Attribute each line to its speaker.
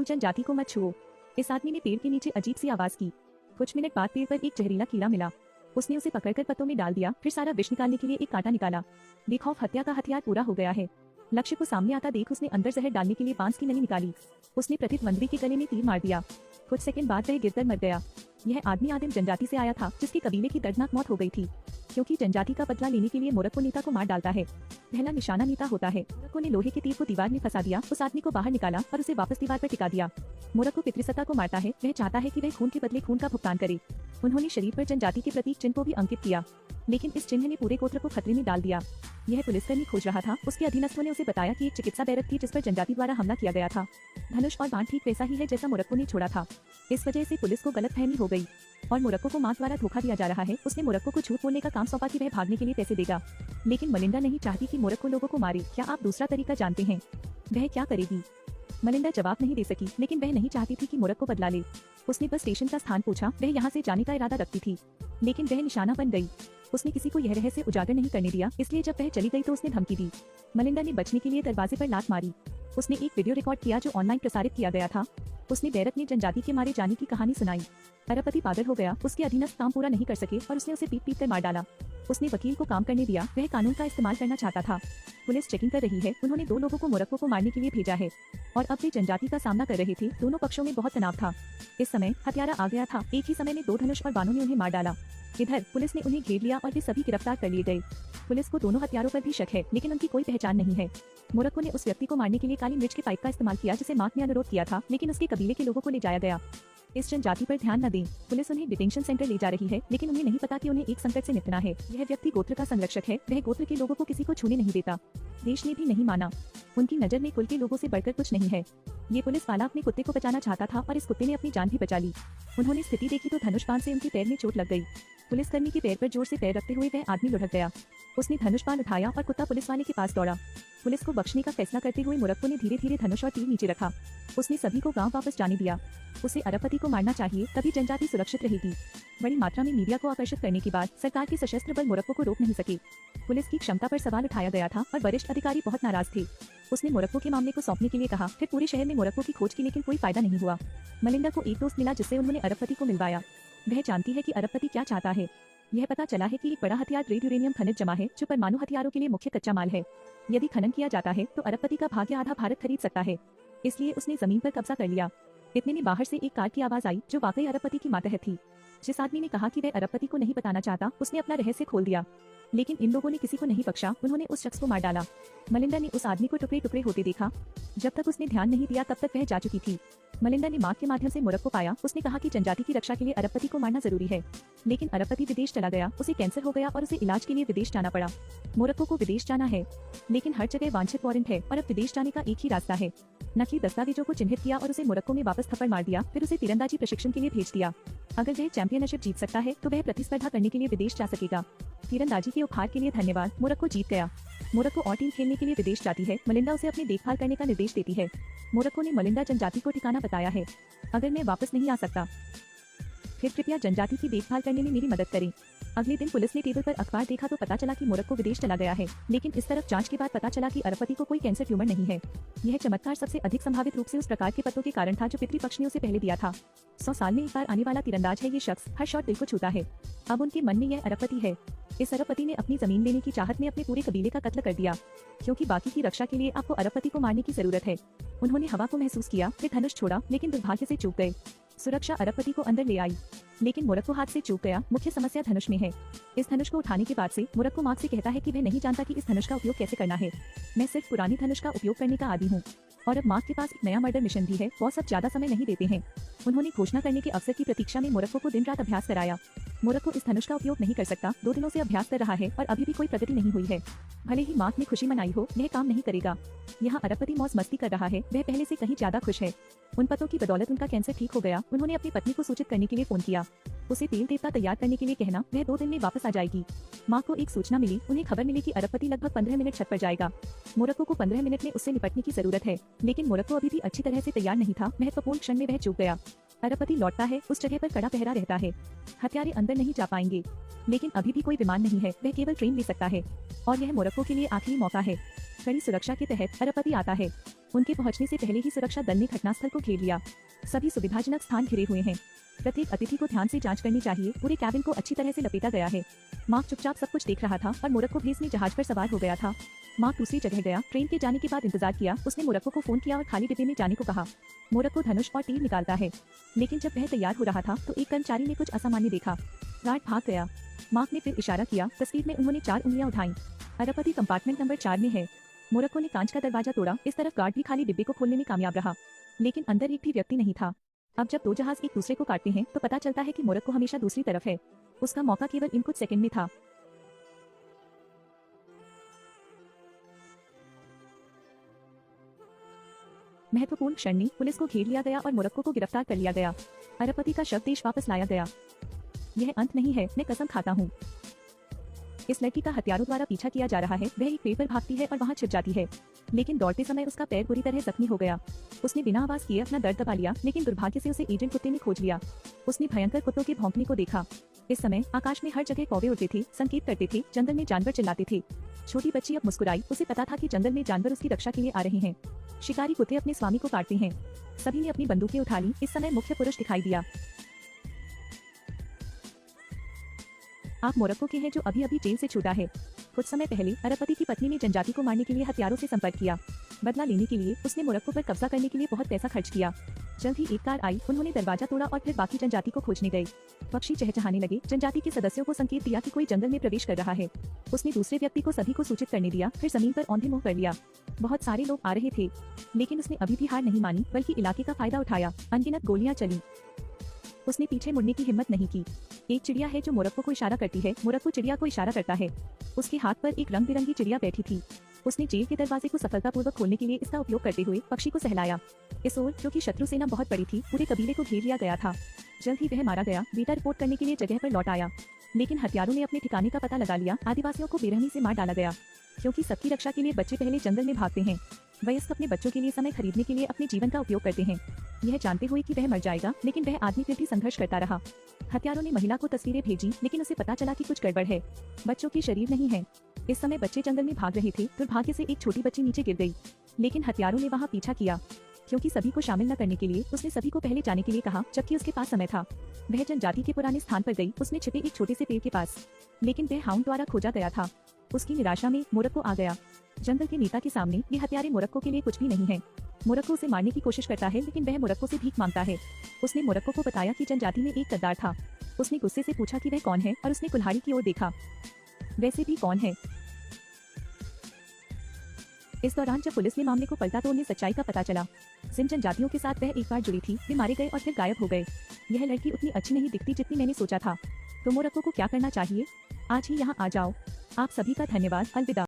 Speaker 1: उन जनजाति को मत छुओ। इस आदमी ने पेड़ के नीचे अजीब सी आवाज की। कुछ मिनट बाद पेड़ पर एक जहरीला कीड़ा मिला। उसने उसे पकड़कर पत्तों में डाल दिया, फिर सारा विष निकालने के लिए एक कांटा निकाला। बेखौफ हत्या का हथियार पूरा हो गया है। लक्ष्य को सामने आता देख उसने अंदर जहर डालने के लिए बांस की नली निकाली। उसने प्रतिद्वंद्वी के गले में तीर मार दिया। कुछ सेकंड बाद वह गिरकर मर गया। यह आदमी आदिम जनजाति से आया था, जिसके कबीले की दर्दनाक मौत हो गई थी। क्योंकि जनजाति का बदला लेने के लिए मोरक्को नेता को मार डालता है। पहला निशाना नेता होता है। मोरक्को ने लोहे के तीर को दीवार में फंसा दिया, उस आदमी को बाहर निकाला और उसे वापस दीवार पर टिका दिया। मोरक्को पितृसत्ता को मारता है। वह चाहता है कि वह खून के बदले खून का भुगतान करे। उन्होंने शरीर पर जनजाति के प्रतीक चिन्ह को भी अंकित किया, लेकिन इस चिन्ह ने पूरे गोत्र को खतरे में डाल दिया। यह पुलिसकर्मी खोज रहा था। उसके अधीनस्थों ने उसे बताया कि एक चिकित्सा बैरक थी जिस पर जनजाति द्वारा हमला किया गया था। धनुष और बाण ठीक वैसा ही है जैसा मोरक्को ने छोड़ा था। इस वजह से पुलिस को गलतफहमी हो गई और मोरक्को को माँ द्वारा धोखा दिया जा रहा है। उसने मोरक्को को झूठ बोलने का काम सौंपा कि वह भागने के लिए पैसे देगा, लेकिन मलिंडा नहीं चाहती कि मोरक्को लोगों को मारे। क्या आप दूसरा तरीका जानते हैं? वह क्या करेगी? मलिंडा जवाब नहीं दे सकी, लेकिन वह नहीं चाहती थी कि मोरक्को बदला ले। उसने बस स्टेशन का स्थान पूछा। वह यहाँ से जाने का इरादा रखती थी, लेकिन वह निशाना बन गई। उसने किसी को यह रहस्य उजागर नहीं करने दिया, इसलिए जब वह चली गई तो उसने धमकी दी। मलिंडा ने बचने के लिए दरवाजे पर लात मारी। उसने एक वीडियो रिकॉर्ड किया जो ऑनलाइन प्रसारित किया गया था। उसने बैरक में जनजाति के मारे जाने की कहानी सुनाई। अरबपति पागल हो गया। उसके अधीनस्थ काम पूरा नहीं कर सके और उसने उसे पीट पीट कर मार डाला। उसने वकील को काम करने दिया। वह कानून का इस्तेमाल करना चाहता था। पुलिस चेकिंग कर रही है। उन्होंने 2 लोगों को मोरक्को को मारने के लिए भेजा है और अब वे जनजाति का सामना कर रहे थे। दोनों पक्षों में बहुत तनाव था। इस समय हत्यारा आ गया था। एक ही समय में 2 धनुष और बाणों ने उन्हें मार डाला। इधर पुलिस ने उन्हें घेर लिया और वे सभी गिरफ्तार कर लिए गए। पुलिस को दोनों हत्यारों पर भी शक है, लेकिन उनकी कोई पहचान नहीं है। मोरक्को ने उस व्यक्ति को मारने के लिए काली मिर्च के पाइप का इस्तेमाल किया जिसे मार्क ने अनुरोध किया था, लेकिन उसके कबीले के लोगों को ले जाया गया। इस जनजाति पर ध्यान न दें। पुलिस उन्हें डिटेंशन सेंटर ले जा रही है, लेकिन उन्हें नहीं पता कि उन्हें एक संकट से निपटना है। यह व्यक्ति गोत्र का संरक्षक है। वह गोत्र के लोगों को किसी को छूने नहीं देता। देश ने भी नहीं माना। उनकी नजर में कुल के लोगों से बढ़कर कुछ नहीं है। ये पुलिस वाला अपने कुत्ते को बचाना चाहता था और इस कुत्ते ने अपनी जान भी बचा ली। उन्होंने स्थिति देखी तो धनुष बाण से उनके पैर में चोट लग गई। पुलिसकर्मी के पैर पर जोर से पैर रखते हुए वह आदमी लुढ़क गया। उसने धनुष बाण उठाया और कुत्ता पुलिस वाले के पास दौड़ा। पुलिस को बख्शने का फैसला करते हुए मोरक्को ने धीरे धीरे धनुष और तीर नीचे रखा। उसने सभी को गांव वापस जाने दिया। उसे अरबपति को मारना चाहिए, तभी जनजाति सुरक्षित रहेगी। बड़ी मात्रा में मीडिया को आकर्षित करने के बाद सरकार के सशस्त्र बल मोरक्को को रोक नहीं सके। पुलिस की क्षमता पर सवाल उठाया गया था और वरिष्ठ अधिकारी बहुत नाराज थे। उसने मोरक्को के मामले को सौंपने के लिए कहा। फिर पूरे शहर में मोरक्को की खोज की, लेकिन कोई फायदा नहीं हुआ। मलिंदा को एक दोस्त मिला जिससे उन्होंने अरबपति को मिलवाया। वह जानती है कि अरबपति क्या चाहता है। यह पता चला है कि एक बड़ा हथियार ग्रेड यूरेनियम खनिज जमा है जो परमाणु हथियारों के लिए मुख्य कच्चा माल है। यदि खनन किया जाता है तो अरबपति का भाग्य आधा भारत खरीद सकता है। इसलिए उसने जमीन पर कब्जा कर लिया। इतने में बाहर से एक कार की आवाज आई जो वाकई अरबपति की मातहत थी। जिस आदमी ने कहा कि वह अरबपति को नहीं बताना चाहता, उसने अपना रहस्य खोल दिया, लेकिन इन लोगों ने किसी को नहीं बख्शा। उन्होंने उस शख्स को मार डाला। मलिंदा ने उस आदमी को टुकड़े टुकड़े होते देखा। जब तक उसने ध्यान नहीं दिया तब तक वह जा चुकी थी। मलिंदा ने मार्ग के माध्यम से मोरक्को पाया। उसने कहा कि जनजाति की रक्षा के लिए अरबपति को मारना जरूरी है, लेकिन अरबपति विदेश चला गया। उसे कैंसर हो गया और उसे इलाज के लिए विदेश जाना पड़ा। मोरक्को को विदेश जाना है, लेकिन हर जगह वांछित वारंट है और अब विदेश जाने का एक ही रास्ता है। नकली दस्तावेजों को चिन्हित किया और उसे मोरक्को में वापस थप्पड़ मार दिया। फिर उसे तीरंदाजी प्रशिक्षण के लिए भेज दिया। अगर वह चैंपियनशिप जीत सकता है तो वह प्रतिस्पर्धा करने के लिए विदेश जा सकेगा। तीरंदाजी के उपहार के लिए धन्यवाद। मोरक्को जीत गया। मोरक्को और टीम खेलने के लिए विदेश जाती है। मलिंदा उसे अपनी देखभाल करने का निर्देश देती है। मोरक्को ने मलिंदा जनजाति को ठिकाना बताया है। अगर मैं वापस नहीं आ सकता फिर कृपया जनजाति की देखभाल करने में मेरी मदद करें। अगले दिन पुलिस ने टेबल पर अखबार देखा तो पता चला कि मोरक्को विदेश चला गया है, लेकिन इस तरफ जांच के बाद पता चला कि अरबपति को कोई कैंसर ट्यूमर नहीं है। यह चमत्कार सबसे अधिक संभावित रूप से उस प्रकार के पत्तों के कारण था जो पितृपक्ष ने उसे पहले दिया था। 100 साल में एक बार आने वाला तीरंदाज है ये शख्स। हर शॉट दिल को छूता है। अब उनके मन में यह अरबपति है। इस अरबपति ने अपनी जमीन लेने की चाहत में अपने पूरे कबीले का कत्ल कर दिया, क्योंकि बाकी की रक्षा के लिए आपको अरबपति को मारने की जरूरत है। उन्होंने हवा को महसूस किया, फिर धनुष छोड़ा, लेकिन दुर्भाग्य से चूक गए। सुरक्षा अरबपति को अंदर ले आई, लेकिन मोरक्को हाथ से चूक गया। मुख्य समस्या धनुष में है। इस धनुष को उठाने के बाद से मोरक्को मार्क से कहता है कि वह नहीं जानता कि इस धनुष का उपयोग कैसे करना है। मैं सिर्फ पुरानी धनुष का उपयोग करने का आदी हूँ। और अब मार्क के पास एक नया मर्डर मिशन भी है। बॉस अब ज्यादा समय नहीं देते हैं। उन्होंने घोषणा करने के अवसर की प्रतीक्षा में मोरक्को को दिन रात अभ्यास कराया। मोरक्को इस धनुष का उपयोग नहीं कर सकता। 2 दिनों से अभ्यास कर रहा है और अभी भी कोई प्रगति नहीं हुई है। भले ही मार्क ने खुशी मनाई हो, यह काम नहीं करेगा। यहाँ अरबपति मौज मस्ती कर रहा है। वह पहले से कहीं ज्यादा खुश है। उन पतों की बदौलत उनका कैंसर ठीक हो गया। उन्होंने अपनी पत्नी को सूचित करने के लिए फोन किया। उसे तेल देवता तैयार करने के लिए कहना। वह 2 दिन में वापस आ जाएगी। माँ को एक सूचना मिली। उन्हें खबर मिली कि अरबपति लगभग 15 मिनट छत पर जाएगा। मोरक्को को 15 मिनट में उससे निपटने की जरूरत है, लेकिन मोरक्को अभी भी अच्छी तरह से तैयार नहीं था। महत्वपूर्ण क्षण में वह चूक गया। अरबपति लौटता है। उस जगह पर कड़ा पहरा रहता है। हत्यारे अंदर नहीं जा पाएंगे, लेकिन अभी भी कोई विमान नहीं है। वह केवल ट्रेन ले सकता है और यह मोरक्को के लिए आखिरी मौका है। कड़ी सुरक्षा के तहत अरबपति आता है। उनके पहुंचने से पहले ही सुरक्षा दल ने घटनास्थल को घेर लिया। सभी सुविधाजनक स्थान घिरे हुए हैं। प्रत्येक अतिथि को ध्यान से जांच करनी चाहिए। पूरे कैबिन को अच्छी तरह से लपेटा गया है। मार्क चुपचाप सब कुछ देख रहा था और मोरक्को भी इसमें जहाज पर सवार हो गया था। मार्क दूसरी जगह गया। ट्रेन के जाने के बाद इंतजार किया। उसने मोरक्को को फोन किया और खाली डिब्बे में जाने को कहा। मोरक्को धनुष और तीर निकालता है, लेकिन जब वह तैयार हो रहा था तो एक कर्मचारी ने कुछ असामान्य देखा। गार्ड भाग गया। मार्क ने फिर इशारा किया। तस्वीर में उन्होंने 4 उंगलियां उठाई। अरबपति कंपार्टमेंट नंबर 4 में है। मोरक्को ने कांच का दरवाजा तोड़ा। इस तरफ गार्ड भी खाली डिब्बे को खोलने में कामयाब रहा, लेकिन अंदर एक भी व्यक्ति नहीं था। अब जब 2 जहाज एक दूसरे को काटते हैं तो पता चलता है कि मोरक्को हमेशा दूसरी तरफ है। उसका मौका केवल इन कुछ सेकंड में था। महत्वपूर्ण क्षण में पुलिस को घेर लिया गया और मोरक्को को गिरफ्तार कर लिया गया। अरबपति का शव देश वापस लाया गया। यह अंत नहीं है, मैं कसम खाता हूँ। इस लड़की का हथियारों द्वारा पीछा किया जा रहा है। वह एक पेड़ पर भागती है और वहाँ छिप जाती है, लेकिन दौड़ते समय उसका पैर पूरी तरह जख्मी हो गया। उसने बिना आवाज किए अपना दर्द दबा लिया, लेकिन दुर्भाग्य से उसे एजेंट कुत्ते ने खोज लिया। उसने भयंकर कुत्तों के भौंकने को देखा। इस समय आकाश में हर जगह कौवे उड़ते थे, संकेत करते थे। जंगल में जानवर चिल्लाते थे। छोटी बच्ची अब मुस्कुराई। उसे पता था कि जंगल में जानवर उसकी रक्षा के लिए आ रहे हैं। शिकारी कुत्ते अपने स्वामी को काटते हैं। सभी ने अपनी बंदूकें उठा ली। इस समय मुख्य पुरुष दिखाई दिया। आप मोरक्को के हैं जो अभी अभी जेल से छूटा है। कुछ समय पहले अरबपति की पत्नी ने जनजाति को मारने के लिए हथियारों से संपर्क किया। बदला लेने के लिए उसने मोरक्को पर कब्जा करने के लिए बहुत पैसा खर्च किया। जल्द ही एक कार आई। उन्होंने दरवाजा तोड़ा और फिर बाकी जनजाति को खोजने गए। पक्षी चहचहाने लगे। जनजाति के सदस्यों को संकेत दिया कि कोई जंगल में प्रवेश कर रहा है। उसने दूसरे व्यक्ति को सभी को सूचित करने दिया, फिर जमीन पर औंधे मुंह कर लिया। बहुत सारे लोग आ रहे थे, लेकिन उसने अभी भी हार नहीं मानी, बल्कि इलाके का फायदा उठाया। अनगिनत गोलियां चली। उसने पीछे मुड़ने की हिम्मत नहीं की। एक चिड़िया है जो मोरक्को को इशारा करती है। मोरक्को चिड़िया को इशारा करता है। उसके हाथ पर एक रंग बिरंगी चिड़िया बैठी थी। उसने जेल के दरवाजे को सफलतापूर्वक खोलने के लिए इसका उपयोग करते हुए पक्षी को सहलाया। इस ओर, जो कि शत्रु सेना बहुत बड़ी थी, पूरे कबीले को घेर लिया गया था। जल्द ही वह मारा गया। बेटा रिपोर्ट करने के लिए जगह पर लौट आया, लेकिन हथियारों ने अपने ठिकाने का पता लगा लिया। आदिवासियों को बेरहमी से मार डाला गया, क्योंकि सबकी रक्षा के लिए बच्चे पहले जंगल में भागते हैं। वयस्क अपने बच्चों के लिए समय खरीदने के लिए अपने जीवन का उपयोग करते हैं, यह जानते हुए कि वह मर जाएगा, लेकिन वह आदमी फिर भी संघर्ष करता रहा। हत्यारों ने महिला को तस्वीरें भेजी, लेकिन उसे पता चला कि कुछ गड़बड़ है। बच्चों के शरीर नहीं है। इस समय बच्चे जंगल में भाग रहे थे। दुर्भाग्य से एक छोटी बच्ची नीचे गिर गई, लेकिन हत्यारों ने वहाँ पीछा किया। क्योंकि सभी को शामिल न करने के लिए उसने सभी को पहले जाने के लिए कहा, जबकि उसके पास समय था। वह जनजाति के पुराने स्थान पर गई। उसने छिपे एक छोटे से पेड़ के पास, लेकिन वह हाउंड द्वारा खोजा गया था। उसकी निराशा में मोरक्को आ गया। जंगल के नेता के सामने ये हत्यारे मोरक्को के लिए कुछ भी नहीं है। मोरक्को उसे मारने की कोशिश करता है, लेकिन वह मोरक्को से भीख मांगता है। उसने मोरक्को को बताया कि जनजाति में एक गद्दार था। उसने गुस्से से पूछा कि वह कौन है, और उसने कुल्हाड़ी की ओर देखा। वैसे भी कौन है? इस दौरान जब पुलिस ने मामले को पलटा तो उन्हें सच्चाई का पता चला। जिन जनजातियों के साथ वह एक बार जुड़ी थी, वे मारे गए और फिर गायब हो गए। यह लड़की उतनी अच्छी नहीं दिखती जितनी मैंने सोचा था। तो मोरक्को को क्या करना चाहिए? आज ही यहाँ आ जाओ। आप सभी का धन्यवाद। अलविदा।